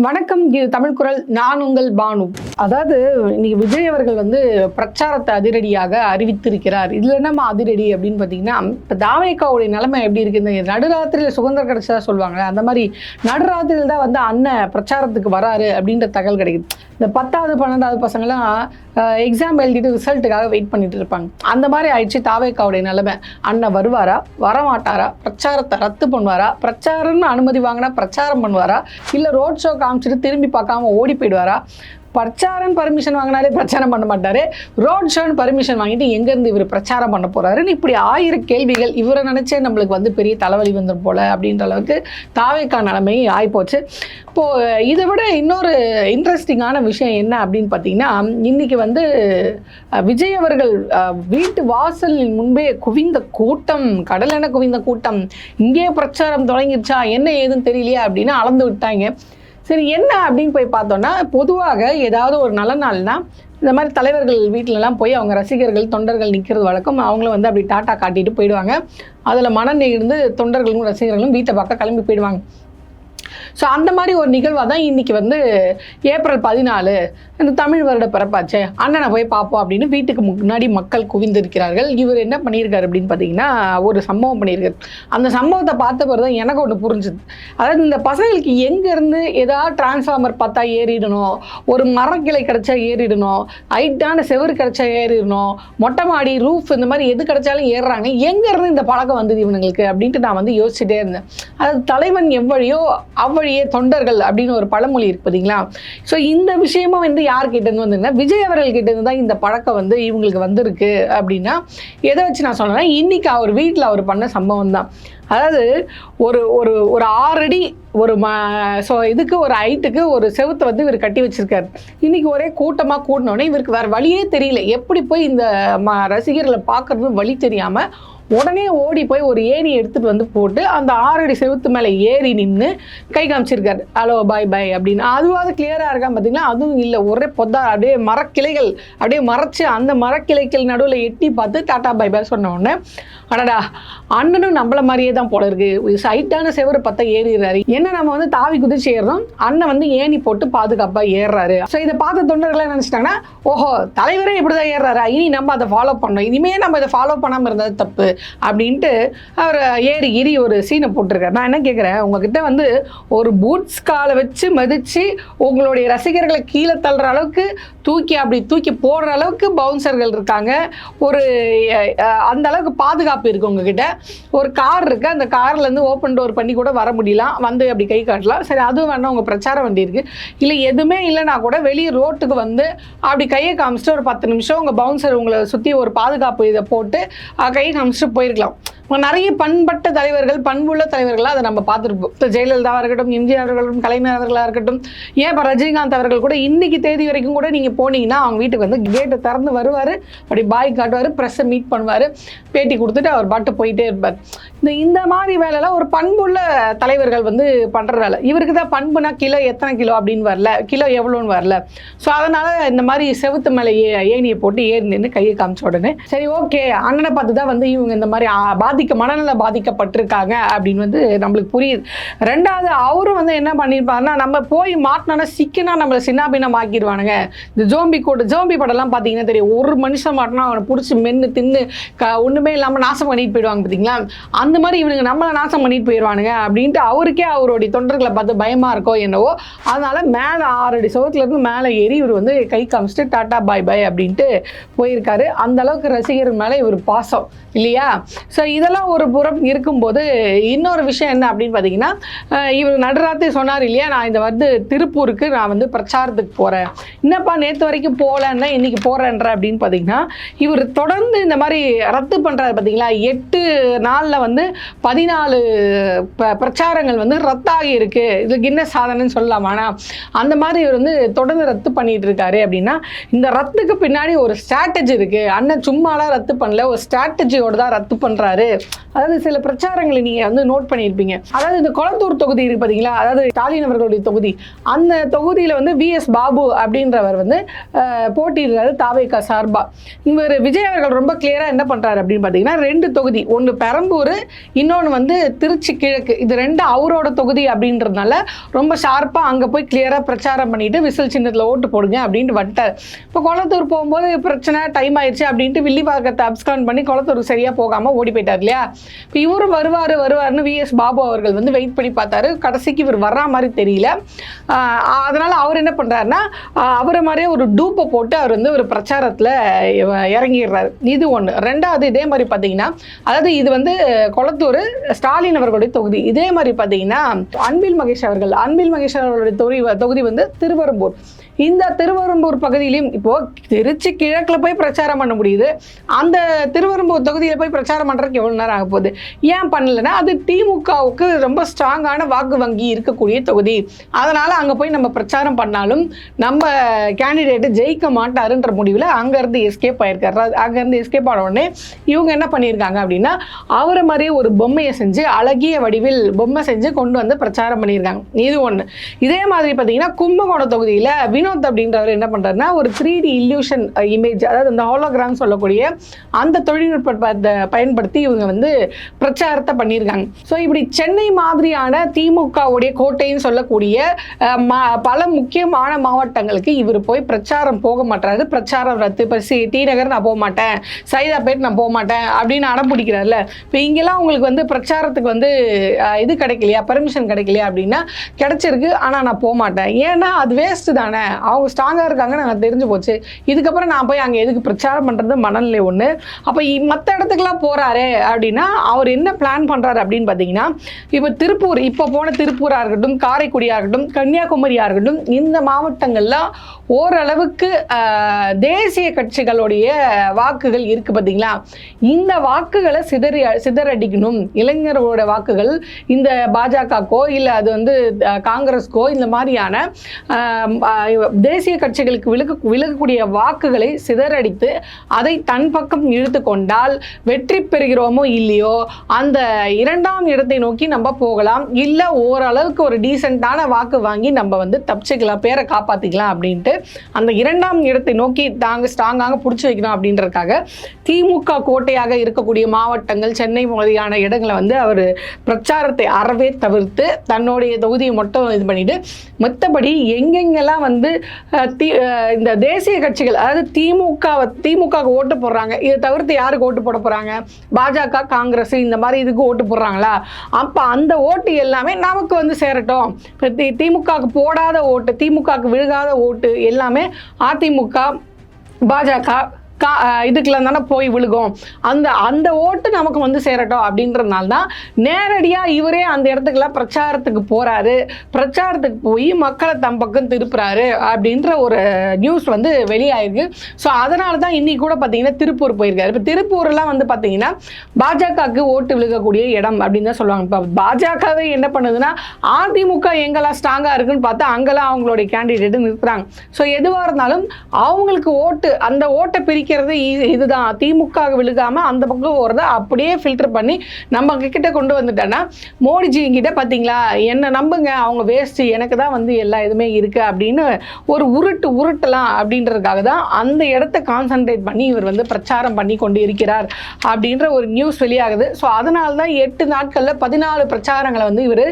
வணக்கம். இது தமிழ் குரல். நான் உங்கள் பானு. அதாவது இன்னைக்கு விஜய் அவர்கள் வந்து பிரச்சாரத்தை அதிரடியாக அறிவித்திருக்கிறார். இதுல என்னமா அதிரடி அப்படின்னு பார்த்தீங்கன்னா, இப்போ தாவேக்காவுடைய நிலைமை எப்படி இருக்கு? இந்த நடுராத்திரியில் சுதந்திரம் கிடைச்சதா சொல்லுவாங்க. அந்த மாதிரி நடுராத்திரியில் தான் வந்து அண்ணன் பிரச்சாரத்துக்கு வராரு அப்படின்ற தகவல் கிடைக்குது. இந்த 10வது 12வது பசங்களாம் எக்ஸாம் எழுதிட்டு ரிசல்ட்டுக்காக வெயிட் பண்ணிட்டு இருப்பாங்க. அந்த மாதிரி ஆயிடுச்சு தாவேக்காவுடைய நிலைமை. அண்ணன் வருவாரா, வரமாட்டாரா, பிரச்சாரத்தை ரத்து பண்ணுவாரா, பிரச்சாரம்னு அனுமதி வாங்கினா பிரச்சாரம் பண்ணுவாரா, இல்லை ரோட் ஷோ காமிச்சிட்டு திரும்பி பார்க்காம ஓடி போயிடுவாரா? பிரச்சாரம் பர்மிஷன் வாங்கினாலே பிரச்சாரம் பண்ண மாட்டாரு, ரோட் ஷோன்னு பர்மிஷன் வாங்கிட்டு எங்கேருந்து இவர் பிரச்சாரம் பண்ண போறாருன்னு இப்படி 1000 கேள்விகள். இவரை நினைச்சே நம்மளுக்கு வந்து பெரிய தலைவலி வந்துடும் போல அப்படின்ற அளவுக்கு தாவேக்கா நிலைமை ஆகிப்போச்சு. இப்போது இதை விட இன்னொரு இன்ட்ரெஸ்டிங்கான விஷயம் என்ன அப்படின்னு பார்த்தீங்கன்னா, இன்னைக்கு வந்து விஜய் அவர்கள் வீட்டு வாசலின் முன்பே குவிந்த கூட்டம், கடலென குவிந்த கூட்டம். இங்கே பிரச்சாரம் தொடங்கிடுச்சா, என்ன ஏதுன்னு தெரியலையா அப்படின்னு அளந்து விட்டாங்க. சரி, என்ன அப்படின்னு போய் பார்த்தோன்னா, பொதுவாக ஏதாவது ஒரு நல்ல நாள்னா இந்த மாதிரி தலைவர்கள் வீட்டிலலாம் போய் அவங்க ரசிகர்கள் தொண்டர்கள் நிற்கிறது வழக்கம். அவங்களும் வந்து அப்படி டாட்டா காட்டிட்டு போயிடுவாங்க. அதில் மனம் நெகிழ்ந்து தொண்டர்களும் ரசிகர்களும் வீட்டை பக்கம் கிளம்பி போயிடுவாங்க. ஸோ அந்த மாதிரி ஒரு நிகழ்வாக தான் இன்றைக்கி வந்து ஏப்ரல் 14 இந்த தமிழ் வருட பிறப்பாச்சே, அண்ணனை போய் பார்ப்போம் அப்படின்னு வீட்டுக்கு முன்னாடி மக்கள் குவிந்திருக்கிறார்கள். இவர் என்ன பண்ணியிருக்காரு அப்படின்னு பார்த்தீங்கன்னா, ஒரு சம்பவம் பண்ணியிருக்காரு. அந்த சம்பவத்தை பார்த்த பிறகு தான் எனக்கு ஒன்று புரிஞ்சுது. அதாவது இந்த பசங்களுக்கு எங்கேருந்து ஏதாவது டிரான்ஸ்ஃபார்மர் பார்த்தா ஏறிடணும், ஒரு மரக்கிளை கிடச்சா ஏறிடணும், ஹைட்டான செவரு கிடச்சா ஏறிடணும், மொட்டை மாடி ரூஃப் இந்த மாதிரி எது கிடச்சாலும் ஏறுறாங்க. எங்கேருந்து இந்த பழக்கம் வந்தது இவனுங்களுக்கு அப்படின்ட்டு நான் வந்து யோசிச்சுட்டே இருந்தேன். அதாவது தலைவன் எவ்வழியோ அவ்வழியே தொண்டர்கள் அப்படின்னு ஒரு பழமொழி இருக்கு பார்த்தீங்களா? ஸோ இந்த விஷயமும் வந்து யார்கிட்ட இருந்து வந்துன்னா, விஜய் அவர்கள் கிட்ட இருந்து தான் இந்த பழக்கம் வந்து இவங்களுக்கு வந்திருக்கு. அப்படின்னா எதை வச்சு நான் சொன்னேன்னா, இன்னைக்கு அவர் வீட்டில் அவர் பண்ண சம்பவம் தான். அதாவது ஒரு ஒரு ஒரு 6 அடி ஒரு ஸோ இதுக்கு ஒரு ஹைட்டுக்கு ஒரு செவுத்தை வந்து இவர் கட்டி வச்சிருக்காரு. இன்னைக்கு ஒரே கூட்டமாக கூட்டினோடனே இவருக்கு வேறு வழியே தெரியல. எப்படி போய் இந்த ரசிகர்களை பார்க்கறது வழி தெரியாமல் உடனே ஓடி போய் ஒரு ஏணி எடுத்துகிட்டு வந்து போட்டு அந்த 6 அடி செவுத்து மேலே ஏறி நின்று கை காமிச்சிருக்காரு. ஹலோ பாய் பாய் அப்படின்னு. அதுவாது கிளியராக இருக்கான்னு பார்த்தீங்கன்னா, அதுவும் இல்லை. ஒரே பொத்தா அப்படியே மரக்கிளைகள் அப்படியே மறைச்சு அந்த மரக்கிளைகள் நடுவில் எட்டி பார்த்து டாட்டா பாய் பாய் சொன்ன உடனே, அடடா அண்ணனும் நம்மள மாதிரியே தான் போல இருக்கு, ஹைட்டான செவரு பார்த்தா ஏறிடுறாரு, என்ன நம்ம வந்து தாவி குதிச்சு ஏறுறோம், அண்ணன் வந்து ஏணி போட்டு பாதுகாப்பாக ஏறுறாரு. ஸோ இதை பார்த்த தொண்டர்கள் நினச்சிட்டாங்கன்னா, ஓஹோ தலைவரே இப்படி தான் ஏறுறாரா, இனி நம்ம அதை ஃபாலோ பண்ணோம், இனிமேல் நம்ம இதை ஃபாலோ பண்ணாமல் இருந்தது தப்பு அப்படின்ட்டு அவர் ஏறி ஒரு சீனை போட்டிருக்காரு. நான் என்ன கேட்குறேன், உங்ககிட்ட வந்து ஒரு பூட்ஸ் காலை வச்சு மதித்து உங்களுடைய ரசிகர்களை கீழே தள்ளுற அளவுக்கு தூக்கி போடுற அளவுக்கு பவுன்சர்கள் இருக்காங்க, ஒரு அந்த அளவுக்கு பாதுகாப்பு இருக்குது உங்ககிட்ட, ஒரு கார் இருக்குது, அந்த கார்லேருந்து ஓப்பன் டோர் பண்ணி கூட வர முடியலாம், வந்து அப்படி கை காட்டலாம், சரி அதுவும் வேணா உங்கள் பிரச்சார வண்டி இருக்குது, இல்லை எதுவுமே இல்லைனா கூட வெளியே ரோட்டுக்கு வந்து அப்படி கையை காமிச்சிட்டு ஒரு 10 நிமிஷம் உங்கள் பவுன்சர் உங்களை சுற்றி ஒரு பாதுகாப்பு இதை போட்டு கையை காமிச்சிட்டு போயிருக்கலாம். நிறைய பண்பட்ட தலைவர்கள், பண்புள்ள தலைவர்களாக அதை நம்ம பார்த்துருப்போம். இப்போ ஜெயலலிதாவாக இருக்கட்டும், எம்ஜிஆர் அவர்களும், கலைஞர் அவர்களாக இருக்கட்டும், ஏன் இப்போ ரஜினிகாந்த் அவர்கள் கூட இன்னைக்கு தேதி வரைக்கும் கூட நீங்கள் போனீங்கன்னா அவங்க வீட்டுக்கு வந்து கேட்டை திறந்து வருவார், அப்படி பாய் காட்டுவார், ப்ரெஸ்ஸை மீட் பண்ணுவார், பேட்டி கொடுத்துட்டு அவர் பாட்டு போயிட்டே இருப்பார். இந்த மாதிரி வேலைலாம் ஒரு பண்புள்ள தலைவர்கள் வந்து பண்ணுற வேலை. இவருக்கு தான் பண்புனா கிலோ எத்தனை கிலோ அப்படின்னு வரல, கிலோ எவ்வளோன்னு வரல. ஸோ அதனால் இந்த மாதிரி செவுத்து மேலே ஏணியை போட்டு ஏறி நின்று கையை காமிச்ச உடனே சரி ஓகே அண்ணனை பார்த்து தான் வந்து இவங்க இந்த மாதிரி மனநல பாதிக்கப்பட்டிருக்காங்க அப்படின்னு வந்து நம்மளுக்கு புரியுது. ரெண்டாவது அவரும் வந்து என்ன பண்ணியிருப்பாருன்னா, நம்ம போய் மாட்டினா சிக்கனா நம்மளை சின்னாபின்னம் ஆக்கிடுவானுங்க. இந்த ஜோம்பி படம்லாம் பார்த்தீங்கன்னா தெரியும், ஒரு மனுஷன் மாட்டினா அவனை பிடிச்சி மென்று தின்னு ஒன்றுமே இல்லாமல் நாசம் பண்ணிட்டு போயிடுவாங்க பார்த்தீங்களா? அந்த மாதிரி இவனுங்க நம்மளை நாசம் பண்ணிட்டு போயிடுவானுங்க அப்படின்ட்டு அவருக்கே அவருடைய தொண்டர்களை பார்த்து பயமாக இருக்கோ என்னவோ, அதனால மேலே 6 அடி சவுத்துலேருந்து மேலே ஏறி இவர் வந்து கை காமிச்சிட்டு டாட்டா பாய் பாய் அப்படின்ட்டு போயிருக்காரு. அந்த அளவுக்கு ரசிகர் மேலே இவர் பாசம் இல்லையா? ஸோ இதெல்லாம் ஒரு புறம் இருக்கும்போது இன்னொரு விஷயம் என்ன அப்படின்னு பார்த்தீங்கன்னா, இவர் நடுராத்திரி சொன்னார் இல்லையா, நான் இந்த வந்து திருப்பூருக்கு நான் வந்து பிரச்சாரத்துக்கு போகிறேன், என்னப்பா நேற்று வரைக்கும் போகலன்னா இன்றைக்கி போகிறேன்ற அப்படின்னு பார்த்தீங்கன்னா, இவர் தொடர்ந்து இந்த மாதிரி ரத்து பண்ணுறாரு பார்த்தீங்களா. 8 நாளில் வந்து 14 பிரச்சாரங்கள் வந்து ரத்தாகி இருக்குது. இது கின்னஸ் சாதனைன்னு சொல்லலாம். ஆனால் அந்த மாதிரி இவர் வந்து தொடர்ந்து ரத்து பண்ணிட்டு இருக்காரு. அப்படின்னா இந்த ரத்துக்கு பின்னாடி ஒரு ஸ்ட்ராட்டஜி இருக்குது. அண்ணன் சும்மாலாம் ரத்து பண்ணல, ஒரு ஸ்ட்ராட்டஜியோடு தான் ரத்து பண்ணுறாரு அதாவது சில பிரச்சாரங்களை நீங்கள் வந்து நோட் பண்ணியிருப்பீங்க. அதாவது இந்த கொளத்தூர் தொகுதி இருக்கு பார்த்தீங்களா, அதாவது ஸ்டாலின் அவர்களுடைய தொகுதி, அந்த தொகுதியில் வந்து VS பாபு அப்படின்றவர் வந்து போட்டியிடுறாரு தாவேகா சார்பா. இவர் விஜய் அவர்கள் ரொம்ப கிளியராக என்ன பண்ணுறாரு அப்படின்னு பார்த்தீங்கன்னா 2 தொகுதி, ஒன்று பெரம்பூர், இன்னொன்று வந்து திருச்சி கிழக்கு, இது 2 அவரோட தொகுதி அப்படின்றதுனால ரொம்ப ஷார்ப்பாக அங்கே போய் கிளியராக பிரச்சாரம் பண்ணிட்டு விசில் சின்னத்தில் ஓட்டு போடுங்க அப்படின்ட்டு வந்துட்டார். இப்போ கொளத்தூர் போகும்போது பிரச்சனை டைம் ஆயிடுச்சு அப்படின்ட்டு வில்லிவாக்கத்தை அப்ஸ்கான் பண்ணி கொளத்தூருக்கு சரியாக போகாமல் ஓடி போயிட்டார் இல்லையா. இப்போ இவரும் வருவார்னு VS பாபு அவர்கள் வந்து வெயிட் பண்ணி பார்த்தாரு. கடைசிக்கு இவர் வர்ற மாதிரி தெரியல. அதனால் அவர் என்ன பண்ணுறாருன்னா அவரை மாதிரியே ஒரு டூப்பை போட்டு அவர் வந்து ஒரு பிரச்சாரத்தில் இறங்கிடுறாரு. இது ஒன்று. 2வது இதே மாதிரி பார்த்தீங்கன்னா, அதாவது இது வந்து கொளத்தூர் ஸ்டாலின் அவர்களுடைய தொகுதி. இதே மாதிரி பார்த்தீங்கன்னா அன்பில் மகேஷ் அவர்களுடைய தொகுதி வந்து திருவெரும்பூர். இந்த திருவெரும்பூர் பகுதியிலையும் இப்போ திருச்சி கிழக்கில் போய் பிரச்சாரம் பண்ண முடியுது, அந்த திருவெரும்பூர் தொகுதியில் போய் பிரச்சாரம் பண்ணுறதுக்கு எவ்வளோ நேரம் ஆக போகுது? ஏன் பண்ணலைன்னா அது திமுகவுக்கு ரொம்ப ஸ்ட்ராங்கான வாக்கு வங்கி இருக்கக்கூடிய தொகுதி. அதனால் அங்கே போய் நம்ம பிரச்சாரம் பண்ணாலும் நம்ம கேண்டிடேட்டு ஜெயிக்க மாட்டாருன்ற முடிவில் அங்கேருந்து எஸ்கேப் ஆகிருக்காரு. அங்கேருந்து எஸ்கேப் ஆன உடனே இவங்க என்ன பண்ணியிருக்காங்க அப்படின்னா அவரை மாதிரியே ஒரு பொம்மையை செஞ்சு அழகிய வடிவில் பொம்மை செஞ்சு கொண்டு வந்து பிரச்சாரம் பண்ணியிருக்காங்க. இது ஒன்று. இதே மாதிரி பார்த்தீங்கன்னா கும்பகோணம் தொகுதியில் வினோத் அப்படின்றவர் என்ன பண்ணுறாருன்னா ஒரு 3D இல்யூஷன் இமேஜ், அதாவது அந்த ஹாலோகிராம் சொல்லக்கூடிய அந்த தொழில்நுட்பத்தை பயன்படுத்தி இவங்க வந்து பிரச்சாரத்தை பண்ணியிருக்காங்க. ஸோ இப்படி சென்னை மாதிரியான திமுகவுடைய கோட்டைன்னு சொல்லக்கூடிய பல முக்கியமான மாவட்டங்களுக்கு இவர் போய் பிரச்சாரம் போக மாட்டாரு. பிரச்சாரம் ரத்து. இப்போ டி நகர் நான் போக மாட்டேன், சைதாப்பேட் நான் போக மாட்டேன் அப்படின்னு அடம் பிடிக்கிறார்ல. இப்போ இங்கெல்லாம் உங்களுக்கு வந்து பிரச்சாரத்துக்கு வந்து இது கிடைக்கலையா, பர்மிஷன் கிடைக்கலையா அப்படின்னா கிடைச்சிருக்கு, ஆனால் நான் போக மாட்டேன். ஏன்னா அது வேஸ்ட்டு தானே, அவங்க ஸ்ட்ராங்காக இருக்காங்கன்னு எனக்கு தெரிஞ்சு போச்சு. இதுக்கப்புறம் நான் போய் அங்கே எதுக்கு பிரச்சாரம் பண்ணுறது மனநிலை ஒன்று. அப்போ மற்ற இடத்துக்குலாம் போகிறாரு அப்படின்னா அவர் என்ன பிளான் பண்ணுறாரு அப்படின்னு பார்த்தீங்கன்னா, இப்போ திருப்பூர், இப்போ போன திருப்பூராக இருக்கட்டும், காரைக்குடியாக இருக்கட்டும், கன்னியாகுமரியாக இருக்கட்டும், இந்த மாவட்டங்கள்லாம் ஓரளவுக்கு தேசிய கட்சிகளுடைய வாக்குகள் இருக்குது பார்த்தீங்களா. இந்த வாக்குகளை சிதறடிக்கணும், இளைஞர்களோட வாக்குகள் இந்த பாஜகக்கோ இல்லை அது வந்து காங்கிரஸ்க்கோ இந்த மாதிரியான தேசிய கட்சிகளுக்கு விலகக்கூடிய வாக்குகளை சிதறடித்து அதை தன் பக்கம் இழுத்து கொண்டால் வெற்றி பெறுகிறோமோ இல்லையோ அந்த 2ஆம் இடத்தை நோக்கி நம்ம போகலாம், இல்லை ஓரளவுக்கு ஒரு டீசெண்டான வாக்கு வாங்கி நம்ம வந்து தப்பிச்சுக்கலாம், பேரை காப்பாற்றிக்கலாம் அப்படின்ட்டு அந்த 2ஆம் இடத்தை நோக்கி தாங்க ஸ்ட்ராங்காக பிடிச்சி வைக்கணும் அப்படின்றதுக்காக திமுக கோட்டையாக இருக்கக்கூடிய மாவட்டங்கள் சென்னை மாதிரியான இடங்களை வந்து அவர் பிரச்சாரத்தை அறவே தவிர்த்து தன்னுடைய தொகுதியை மட்டும் இது பண்ணிட்டு மற்றபடி எங்கெங்கெல்லாம் வந்து இந்த தேசிய கட்சிகள், அதாவது திமுக ஓட்டு போடுறாங்க, இதை தவிர்த்து யாருக்கு ஓட்டு போட போறாங்க, பாஜக காங்கிரஸ் இந்த மாதிரி இதுக்கு ஓட்டு போடுறாங்களா, அப்ப அந்த ஓட்டு எல்லாமே நமக்கு வந்து சேரட்டும். திமுகவுக்கு போடாத ஓட்டு, திமுகவுக்கு விழுகாத ஓட்டு எல்லாமே அதிமுக பாஜக இதுக்கெல்லாம் தானே போய் விழுகும், அந்த ஓட்டு நமக்கு வந்து சேரட்டும் அப்படின்றதுனால தான் நேரடியாக இவரே அந்த இடத்துக்குலாம் பிரச்சாரத்துக்கு போகிறாரு. பிரச்சாரத்துக்கு போய் மக்களை தம் பக்கம் திருப்புறாரு அப்படின்ற ஒரு நியூஸ் வந்து வெளியாயிருக்கு. ஸோ அதனால தான் இன்னைக்கு கூட பார்த்தீங்கன்னா திருப்பூர் போயிருக்காரு. இப்போ திருப்பூர்லாம் வந்து பார்த்தீங்கன்னா பாஜகவுக்கு ஓட்டு விழுகக்கூடிய இடம் அப்படின்னு தான் சொல்லுவாங்க. இப்போ பாஜகவே என்ன பண்ணுதுன்னா அதிமுக எங்கெல்லாம் ஸ்ட்ராங்காக இருக்குன்னு பார்த்தா அங்கெல்லாம் அவங்களுடைய கேண்டிடேட்டு நிறுத்துறாங்க. ஸோ எதுவாக இருந்தாலும் அவங்களுக்கு ஓட்டு, அந்த ஓட்டை இதுதான் திமுக விழுகாம அந்த பக்கம் போறத அப்படியே ஃபில்டர் பண்ணி நம்ம கிட்ட கொண்டு வந்துட்டேன்னா மோடிஜி கிட்ட பாத்தீங்களா என்ன நம்புங்க, அவங்க வேஸ்ட், எனக்கு தான் வந்து எல்லா இதுமே இருக்கு அப்படின்னு ஒரு உருட்டலாம் அப்படின்றதுக்காக தான் அந்த இடத்தை கான்சென்ட்ரேட் பண்ணி இவர் வந்து பிரச்சாரம் பண்ணி கொண்டு இருக்கிறார் அப்படின்ற ஒரு நியூஸ் வெளியாகுது. ஸோ அதனால தான் 8 நாட்கள்ல 14 பிரச்சாரங்களை வந்து இவர்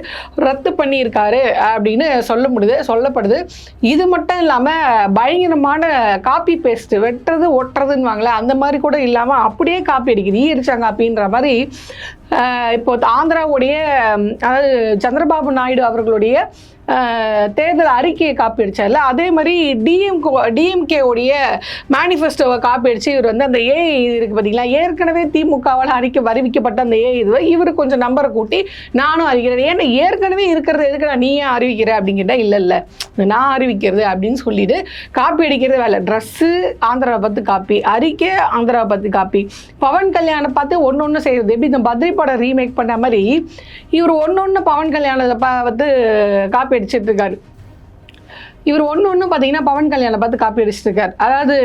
ரத்து பண்ணியிருக்காரு அப்படின்னு சொல்லப்படுது. இது மட்டும் இல்லாம பயங்கரமான காப்பி பேஸ்ட், வெட்டுறது ஒட்டுறதுன்னு வாங்கல, அந்த மாதிரி கூட இல்லாம அப்படியே காப்பி அடிக்குது, ஈரிச்சா காப்பின்ற மாதிரி. இப்போ ஆந்திராவுடைய, அதாவது சந்திரபாபு நாயுடு அவர்களுடைய தேர்தல் அறிக்கையை காப்பி அடிச்சார்ல, அதே மாதிரி டிஎம்கேவுடைய மேனிஃபெஸ்டோவை காப்பி அடிச்சு இவர் வந்து அந்த ஏஐ இது இருக்குது பார்த்தீங்களா, ஏற்கனவே திமுகவால் அறிவிக்கப்பட்ட அந்த ஏஐ இதுவை இவர் கொஞ்சம் நம்பரை கூட்டி நானும் அறிவிக்கிறேன். ஏன்னா ஏற்கனவே இருக்கிறது எதுக்கு நீ ஏன் அறிவிக்கிற அப்படிங்கிட்ட, இல்லை நான் அறிவிக்கிறது அப்படின்னு சொல்லிட்டு காப்பி அடிக்கிறது வேலை. ட்ரெஸ்ஸு ஆந்திராவை பார்த்து காப்பி, அறிக்கை ஆந்திராவை பார்த்து காப்பி, பவன் கல்யாணம் பார்த்து ஒன்று செய்கிறது. எப்படி இந்த பத்ரி படம் ரீமேக் பண்ண மாதிரி இவர் ஒன்று பவன் கல்யாணத்தை பார்த்து காப்பி அடிச்சிட்டு இருக்காரு. இவர் ஒன்று பார்த்தீங்கன்னா பவன் கல்யாணம் பார்த்து காப்பி அடிச்சுட்டு இருக்கார். அதாவது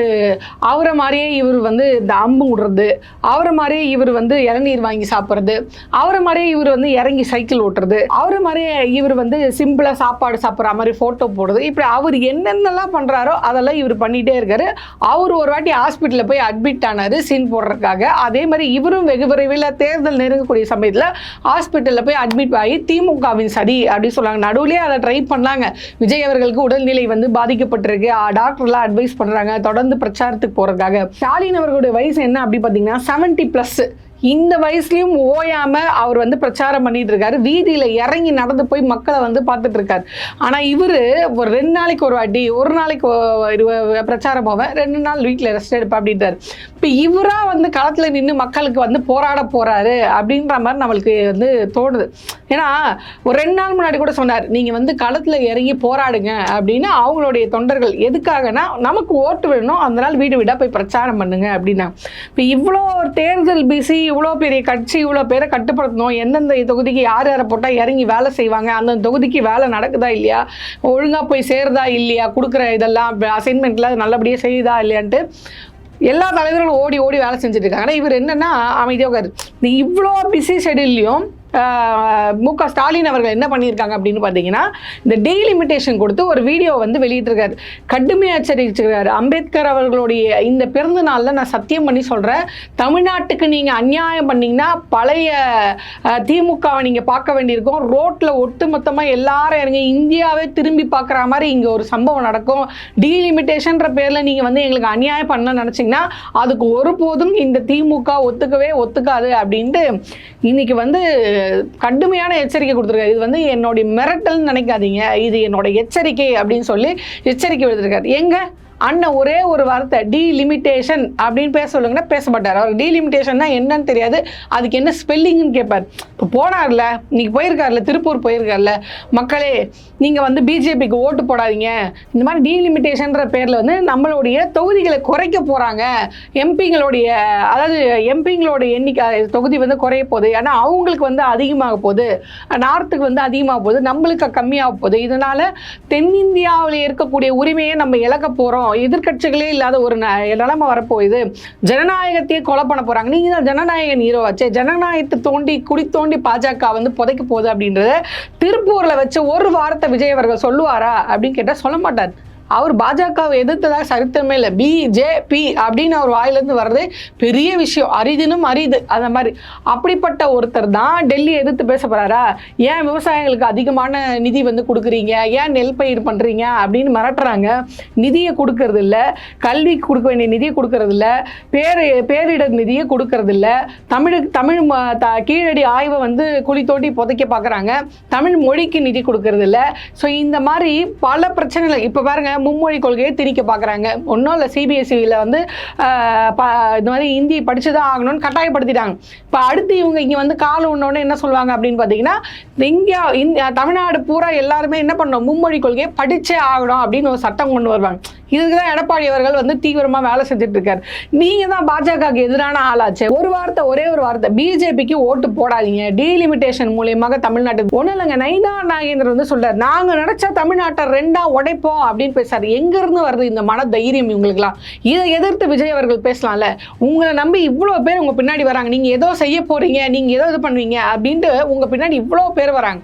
அவரை மாதிரியே இவர் வந்து இந்த அம்பு விடுறது, அவரை மாதிரியே இவர் வந்து இளநீர் வாங்கி சாப்பிட்றது, அவரை மாதிரியே இவர் வந்து இறங்கி சைக்கிள் ஓட்டுறது, அவரை மாதிரியே இவர் வந்து சிம்பிளாக சாப்பாடு சாப்பிட்ற மாதிரி ஃபோட்டோ போடுறது, இப்படி அவர் என்னென்னலாம் பண்ணுறாரோ அதெல்லாம் இவர் பண்ணிகிட்டே இருக்காரு. அவர் ஒரு வாட்டி ஹாஸ்பிட்டலில் போய் அட்மிட் ஆனார் சீன் போடுறதுக்காக. அதே மாதிரி இவரும் வெகு விரைவில் தேர்தல் நெருங்கக்கூடிய சமயத்தில் ஹாஸ்பிட்டலில் போய் அட்மிட் ஆகி திமுகவின் சதி அப்படின்னு சொல்கிறாங்க. நடுவுலேயே அதை ட்ரை பண்ணாங்க. விஜய் அவர்களுக்கு உடல்நிலை வந்து பாதிக்கப்பட்டிருக்கு, டாக்டர்லாம் அட்வைஸ் பண்ணுறாங்க தொடர்ந்து பிரச்சாரத்துக்கு போகிறதுக்காக. ஸ்டாலின் அவர்களுடைய வயசு என்ன அப்படி பார்த்தீங்கன்னா 70+. இந்த வயசுலையும் ஓயாமல் அவர் வந்து பிரச்சாரம் பண்ணிட்டு இருக்காரு. வீதியில் இறங்கி நடந்து போய் மக்களை வந்து பார்த்துட்டு இருக்காரு. ஆனால் இவர் ஒரு 2 நாளைக்கு ஒரு வாட்டி, ஒரு நாளைக்கு பிரச்சாரம் போவேன், 2 நாள் வீட்டில் ரெஸ்ட் எடுப்பேன் அப்படின்றாரு. இப்போ இவராக வந்து களத்தில் நின்று மக்களுக்கு வந்து போராட போகிறாரு அப்படின்ற மாதிரி நம்மளுக்கு வந்து தோணுது. ஏன்னா ஒரு 2 நாள் முன்னாடி கூட சொன்னார், நீங்கள் வந்து களத்தில் இறங்கி போராடுங்க அப்படின்னு அவங்களுடைய தொண்டர்கள். எதுக்காகனா நமக்கு ஓட்டு வேணும், அந்த நாள் வீடு வீடாக போய் பிரச்சாரம் பண்ணுங்க அப்படின்னா. இப்போ இவ்வளோ தேர்தல் பிஸி, இவ்வளோ பெரிய கட்சி, இவ்வளோ பேரை கட்டுப்படுத்தணும், எந்தெந்த தொகுதிக்கு யார் யாரை போட்டால் இறங்கி வேலை செய்வாங்க, அந்தந்த தொகுதிக்கு வேலை நடக்குதா இல்லையா, ஒழுங்காக போய் சேருதா இல்லையா, கொடுக்குற இதெல்லாம் அசைன்மெண்ட்டில் நல்லபடியாக செய்யுதா இல்லையான்ட்டு எல்லா தலைவர்களும் ஓடி ஓடி வேலை செஞ்சுட்டு இருக்காங்க. ஆனால் இவர் என்னென்னா அமைதியாக இவ்வளோ பிஸி ஷெடியூல்லையும் மு.க. ஸ்டாலின் அவர்கள் என்ன பண்ணியிருக்காங்க அப்படின்னு பார்த்தீங்கன்னா, இந்த டீலிமிட்டேஷன் கொடுத்து ஒரு வீடியோ வந்து வெளியிட்டிருக்காரு. கடுமையாக எச்சரிச்சிருக்காரு. அம்பேத்கர் அவர்களுடைய இந்த பிறந்த நாளில் நான் சத்தியம் பண்ணி சொல்கிறேன், தமிழ்நாட்டுக்கு நீங்கள் அநியாயம் பண்ணிங்கன்னா பழைய திமுகவை நீங்கள் பார்க்க வேண்டியிருக்கும். ரோட்டில் ஒட்டு மொத்தமாக எல்லாரும் இறங்கி இந்தியாவே திரும்பி பார்க்குற மாதிரி இங்கே ஒரு சம்பவம் நடக்கும். டீலிமிட்டேஷன்ற பேரில் நீங்கள் வந்து எங்களுக்கு அநியாயம் பண்ண நினச்சிங்கன்னா அதுக்கு ஒருபோதும் இந்த திமுக ஒத்துக்காது அப்படின்ட்டு இன்னைக்கு வந்து கடுமையான எச்சரிக்கை கொடுத்துருக்காரு. இது வந்து என்னுடைய மிரட்டல்னு நினைக்காதீங்க, இது என்னோட எச்சரிக்கை அப்படின்னு சொல்லி எச்சரிக்கை விடுத்திருக்காரு. எங்க அண்ணன் ஒரே ஒரு வார்த்தை டீலிமிட்டேஷன் அப்படின்னு பேச சொல்லுங்கன்னா பேச மாட்டார். அவர் டீலிமிட்டேஷன்னா என்னன்னு தெரியாது, அதுக்கு என்ன ஸ்பெல்லிங்னு கேட்பார். இப்போ போனார்ல, இன்னைக்கு போயிருக்காருல, திருப்பூர் போயிருக்காருல, மக்களே நீங்கள் வந்து பிஜேபிக்கு ஓட்டு போடாதீங்க, இந்த மாதிரி டீலிமிட்டேஷன்ற பேரில் வந்து நம்மளுடைய தொகுதிகளை குறைக்க போகிறாங்க, எம்பிங்களுடைய எண்ணிக்கை தொகுதி வந்து குறைய போகுது, ஏன்னா அவங்களுக்கு வந்து அதிகமாக போகுது, நார்த்துக்கு வந்து அதிகமாக போகுது, நம்மளுக்கு கம்மியாக போகுது, இதனால் தென்னிந்தியாவில் இருக்கக்கூடிய உரிமையை நம்ம இழக்க போகிறோம், எதிர்கட்சிகளே இல்லாத ஒரு நிலைமை வரப்போகுது, ஜனநாயகத்தையே கொலை பண்ண போகிறாங்க, நீங்கள் தான் ஜனநாயகன் ஹீரோவாச்சே, ஜனநாயகத்தை குடி தோண்டி பாஜக வந்து புதைக்க போகுது அப்படின்றத திருப்பூரில் வச்சு ஒரு வாரத்தை விஜய் அவர்கள் சொல்லுவாரா அப்படின்னு கேட்டால் சொல்ல மாட்டார். அவர் பாஜகவை எதிர்த்ததாக சரித்திரமே இல்லை. பிஜேபி அப்படின்னு அவர் வாயிலிருந்து வர்றது பெரிய விஷயம், அரிதினும் அரிது. அந்த மாதிரி அப்படிப்பட்ட ஒருத்தர் தான் டெல்லி எதிர்த்து பேச போகிறாரா, ஏன் விவசாயிகளுக்கு அதிகமான நிதி வந்து கொடுக்குறீங்க, ஏன் நெல் பயிர் பண்ணுறீங்க அப்படின்னு மிரட்டுறாங்க. நிதியை கொடுக்கறது இல்லை, கல்விக்கு கொடுக்க வேண்டிய நிதியை கொடுக்கறது இல்லை, பேரிடர் நிதியை கொடுக்கறது இல்லை, தமிழ் கீழடி ஆய்வை வந்து குழி தோண்டி புதைக்க பார்க்குறாங்க, தமிழ் மொழிக்கு நிதி கொடுக்கறது இல்லை. ஸோ இந்த மாதிரி பல பிரச்சனைகள். இப்போ பாருங்க, மும்மொழி கொள்கையை திணிக்க பார்க்குறாங்க. ஒன்றும் இல்லை, சிபிஎஸ்சியில் வந்து இந்த மாதிரி ஹிந்தி படித்து தான் ஆகணும்னு கட்டாயப்படுத்திட்டாங்க. இப்போ அடுத்து இவங்க இங்கே வந்து காலம் உண்ணோன்னு என்ன சொல்லுவாங்க அப்படின்னு பார்த்தீங்கன்னா, தமிழ்நாடு பூரா எல்லாருமே என்ன பண்ணணும், மும்மொழி கொள்கையை படித்தே ஆகணும் அப்படின்னு ஒரு சட்டம் கொண்டு வருவாங்க. இதுக்கு தான் எடப்பாடி அவர்கள் வந்து தீவிரமாக வேலை செஞ்சுட்டு இருக்காரு. நீங்கள் தான் பாஜகவுக்கு எதிரான ஆளாச்சு. ஒரே ஒரு வார்த்தை பிஜேபிக்கு ஓட்டு போடாதீங்க, டீலிமிட்டேஷன் மூலியமாக தமிழ்நாட்டுக்கு ஒன்றும் இல்லைங்க. நைனா நாகேந்திரன் வந்து சொல்றாரு, நாங்கள் நினைச்சா தமிழ்நாட்டை 2ஆ உடைப்போம் அப்படின்னு பேசுறாரு. எங்கேருந்து வருது இந்த மன தைரியம் இவங்களுக்குலாம்? இதை எதிர்த்து விஜய் அவர்கள் பேசலாம்ல. உங்களை நம்பி இவ்வளோ பேர் உங்கள் பின்னாடி வராங்க, நீங்கள் ஏதோ செய்ய போறீங்க, நீங்கள் ஏதோ இது பண்ணுவீங்க அப்படின்ட்டு உங்கள் பின்னாடி இவ்வளோ பேர் வராங்க.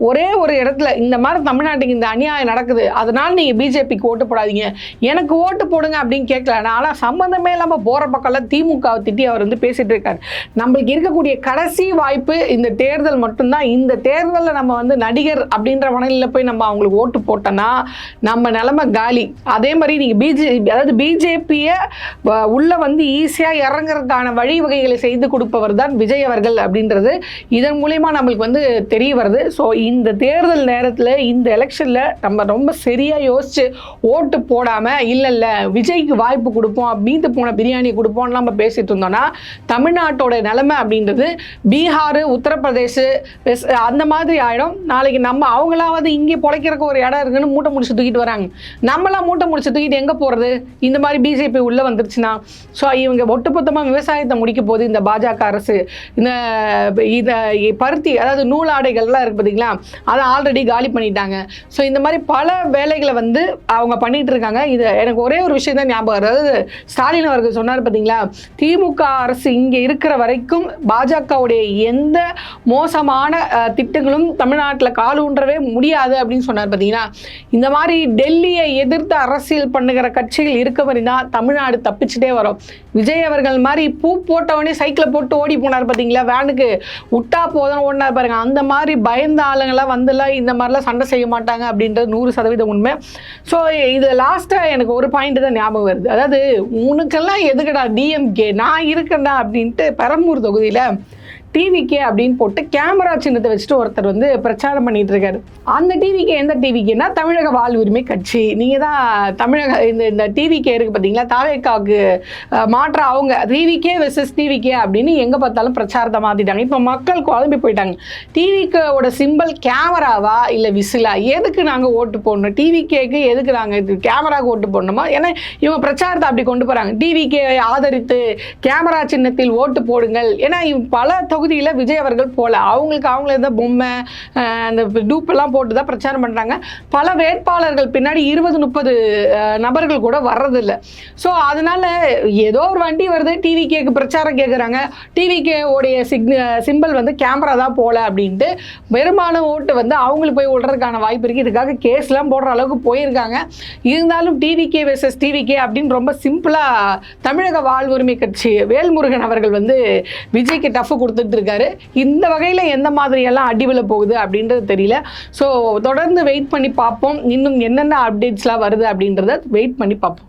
ஒரே ஒரு இடத்துல இந்த மாதிரி தமிழ்நாட்டுக்கு இந்த அநியாயம் நடக்குது, அதனால நீங்கள் பிஜேபிக்கு ஓட்டு போடாதீங்க, எனக்கு ஓட்டு போடுங்க அப்படின்னு கேட்கல. ஆனால் சம்பந்தமே இல்லாமல் போகிற பக்கம்ல திமுகவை திட்டி அவர் வந்து பேசிட்டு இருக்காரு. நம்மளுக்கு இருக்கக்கூடிய கடைசி வாய்ப்பு இந்த தேர்தல் மட்டும்தான். இந்த தேர்தலில் நம்ம வந்து நடிகர் அப்படின்ற மனநிலையில் போய் நம்ம அவங்களுக்கு ஓட்டு போட்டோன்னா நம்ம நிலைமை காலி. அதே மாதிரி நீங்கள் பிஜேபியை உள்ள வந்து ஈஸியாக இறங்குறதுக்கான வழிவகைகளை செய்து கொடுப்பவர் தான் விஜய் அவர்கள் அப்படின்றது இதன் மூலயமா நம்மளுக்கு வந்து தெரிய வருது. ஸோ இந்த தேர்தல் நேரத்தில், இந்த எலெக்ஷனில் நம்ம ரொம்ப சரியாக யோசிச்சு ஓட்டு போடாமல் இல்லை விஜய்க்கு வாய்ப்பு கொடுப்போம், மீந்து போன பிரியாணி கொடுப்போம்னு நம்ம பேசிட்டு இருந்தோம்னா தமிழ்நாட்டோட நிலைமை அப்படின்றது பீகார், உத்தரப்பிரதேஷ் அந்த மாதிரி ஆகிடும். நாளைக்கு நம்ம அவங்களாவது இங்கே பொழைக்கிறக்கு ஒரு இடம் இருக்குன்னு மூட்டை முடிச்சு தூக்கிட்டு வராங்க. நம்மளாம் மூட்டை முடிச்சு தூக்கிட்டு எங்கே போகிறது? இந்த மாதிரி பிஜேபி உள்ளே வந்துருச்சுன்னா ஸோ இவங்க ஒட்டுமொத்தமாக விவசாயத்தை முடிக்க போது இந்த பாஜக அரசு. இந்த பருத்தி, அதாவது நூலாடைகள்லாம் இருக்குது பார்த்தீங்களா, அதை ஆல்ரெடி காலி பண்ணிட்டாங்க. ஸோ இந்த மாதிரி பல வேலைகளை வந்து அவங்க பண்ணிட்டு இருக்காங்க. இது எனக்கு ஒரே ஒரு விஷயம் தான் ஞாபகம். அதாவது ஸ்டாலின் அவர்கள் சொன்னார் பார்த்தீங்களா, திமுக அரசு இங்கே இருக்கிற வரைக்கும் பாஜகவுடைய எந்த மோசமான திட்டங்களும் தமிழ்நாட்டில் காலூன்றவே முடியாது அப்படின்னு சொன்னார் பார்த்தீங்கன்னா. இந்த மாதிரி டெல்லியை எதிர்த்து அரசியல் பண்ணுகிற கட்சிகள் இருக்க மாதிரினா தமிழ்நாடு தப்பிச்சுட்டே வரும். விஜய் அவர்கள் மாதிரி பூ போட்டவனே சைக்கிளை போட்டு ஓடி போனார் பார்த்தீங்களா, வேனுக்கு விட்டா போதும் ஓடினார் பாருங்க. அந்த மாதிரி பயந்த ஆளுங்களாம் வந்துலாம் இந்த மாதிரிலாம் சண்டை செய்ய மாட்டாங்க அப்படின்றது 100% உண்மை. ஸோ இது லாஸ்ட்டாக எனக்கு ஒரு பாயிண்ட் தான் ஞாபகம் வருது. அதாவது உனக்கெல்லாம் எதுக்கடா டிஎம்கே, நான் இருக்கேன்டா அப்படின்ட்டு பெரம்பூர் தொகுதியில் டிவிகே அப்படின்னு போட்டு கேமரா சின்னத்தை வச்சுட்டு ஒருத்தர் வந்து பிரச்சாரம் பண்ணிட்டு இருக்காரு. அந்த டிவிகே எந்த டிவிகேன்னா தமிழக வாழ்வுரிமை கட்சி. நீங்கள் தான் தமிழக இந்த டிவிகே இருக்குது பார்த்தீங்களா, தாவேக்காவுக்கு மாற்ற அவங்க டிவிகே வெர்சஸ் டிவிகே அப்படின்னு எங்கே பார்த்தாலும் பிரச்சாரத்தை மாற்றிட்டாங்க. இப்போ மக்கள் குழம்பி போயிட்டாங்க. டிவிகேவோட சிம்பிள் கேமராவா இல்லை விசிலா, எதுக்கு நாங்கள் ஓட்டு போடணும்? டிவிகேக்கு எதுக்கு நாங்கள் இது கேமராவுக்கு ஓட்டு போடணுமா? ஏன்னா இவங்க பிரச்சாரத்தை அப்படி கொண்டு போகிறாங்க. டிவிகே ஆதரித்து கேமரா சின்னத்தில் ஓட்டு போடுங்கள். ஏன்னா பல தொகுதியில் விஜய் அவர்கள் போல அவங்களே தான் பொம்மை அந்த டூப்பெல்லாம் போட்டு தான் பிரச்சாரம் பண்ணுறாங்க. பல வேட்பாளர்கள் பின்னாடி 20-30 நபர்கள் கூட வர்றதில்லை. ஸோ அதனால ஏதோ ஒரு வண்டி வருது, டிவிகேக்கு பிரச்சாரம் கேட்குறாங்க, டிவிகே உடைய சிம்பிள் வந்து கேமரா தான் போல அப்படின்ட்டு பெரும்பாலும் ஓட்டு வந்து அவங்களுக்கு போய் விடுறதுக்கான வாய்ப்பு இருக்குது. இதுக்காக கேஸ்லாம் போடுற அளவுக்கு போயிருக்காங்க. இருந்தாலும் டிவிகே வெர்சஸ் டிவிகே அப்படின்னு ரொம்ப சிம்பிளாக தமிழக வாழ்வுரிமை கட்சி வேல்முருகன் அவர்கள் வந்து விஜய்க்கு டஃப் கொடுத்துட்டு இருக்காரு. இந்த வகையில் எந்த மாதிரியெல்லாம் அடிவில போகுது அப்படின்றது தெரியல. ஸோ தொடர்ந்து வெயிட் பண்ணி பார்ப்போம். இன்னும் என்னென்ன அப்டேட்ஸ்லாம் வருது அப்படின்றத வெயிட் பண்ணி பார்ப்போம்.